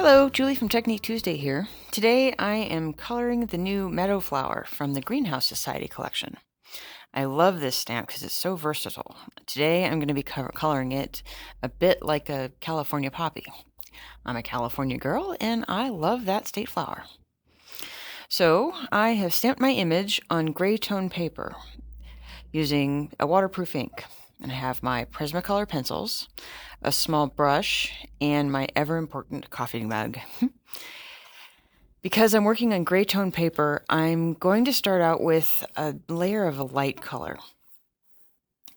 Hello, Julie from Technique Tuesday here. Today I am coloring the new Meadow Flower from the Greenhouse Society collection. I love this stamp because it's so versatile. Today I'm going to be coloring it a bit like a California poppy. I'm a California girl and I love that state flower. So I have stamped my image on gray tone paper using a waterproof ink. And I have my Prismacolor pencils, a small brush, and my ever-important coffee mug. Because I'm working on gray tone paper, I'm going to start out with a layer of a light color.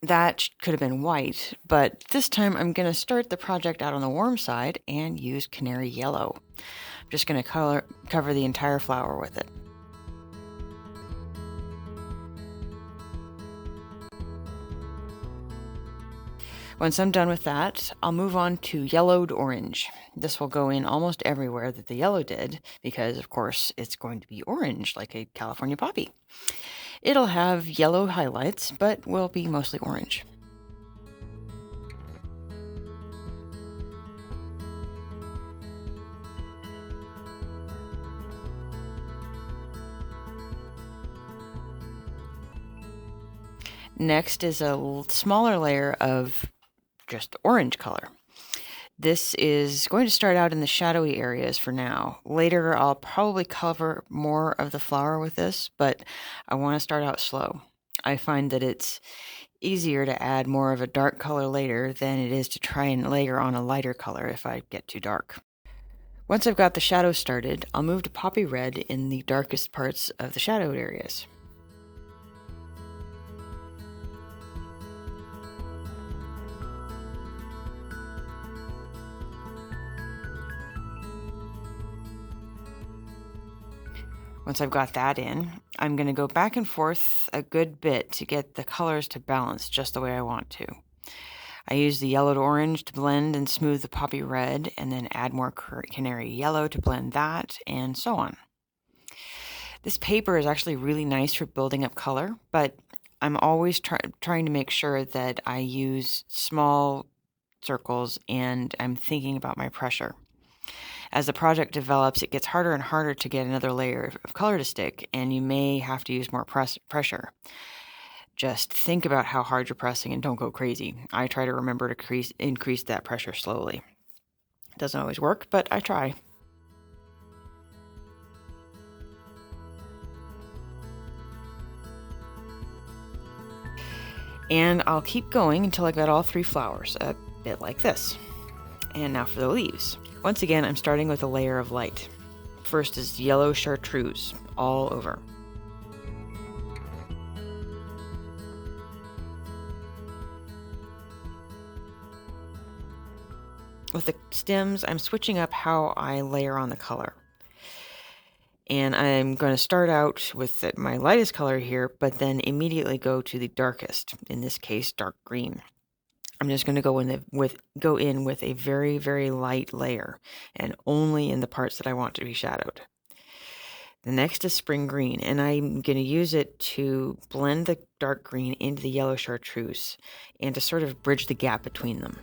That could have been white, but this time I'm going to start the project out on the warm side and use canary yellow. I'm just going to cover the entire flower with it. Once I'm done with that, I'll move on to yellowed orange. This will go in almost everywhere that the yellow did, because of course it's going to be orange like a California poppy. It'll have yellow highlights, but will be mostly orange. Next is a smaller layer of just orange color. This is going to start out in the shadowy areas for now. Later, I'll probably cover more of the flower with this, but I want to start out slow. I find that it's easier to add more of a dark color later than it is to try and layer on a lighter color if I get too dark. Once I've got the shadows started, I'll move to poppy red in the darkest parts of the shadowed areas. Once I've got that in, I'm going to go back and forth a good bit to get the colors to balance just the way I want to. I use the yellow to orange to blend and smooth the poppy red, and then add more canary yellow to blend that, and so on. This paper is actually really nice for building up color, but I'm always trying to make sure that I use small circles and I'm thinking about my pressure. As the project develops, it gets harder and harder to get another layer of color to stick, and you may have to use more pressure. Just think about how hard you're pressing and don't go crazy. I try to remember to increase that pressure slowly. It doesn't always work, but I try. And I'll keep going until I've got all three flowers, a bit like this. And now for the leaves. Once again, I'm starting with a layer of light. First is yellow chartreuse all over. With the stems, I'm switching up how I layer on the color. And I'm going to start out with my lightest color here, but then immediately go to the darkest, in this case, dark green. I'm just going to go in with a very, very light layer, and only in the parts that I want to be shadowed. The next is spring green, and I'm going to use it to blend the dark green into the yellow chartreuse, and to sort of bridge the gap between them.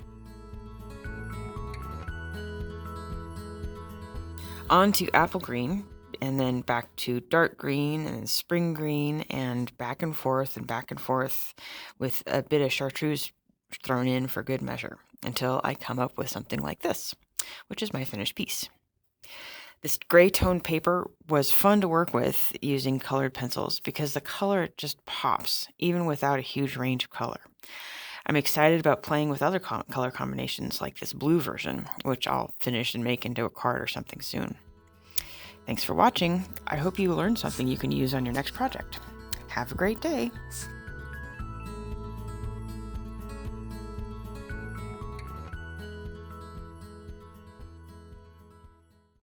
On to apple green, and then back to dark green, and spring green, and back and forth, with a bit of chartreuse thrown in for good measure, until I come up with something like this, which is my finished piece. This gray tone paper was fun to work with using colored pencils because the color just pops, even without a huge range of color. I'm excited about playing with other color combinations like this blue version, which I'll finish and make into a card or something soon. Thanks for watching. I hope you learned something you can use on your next project. Have a great day.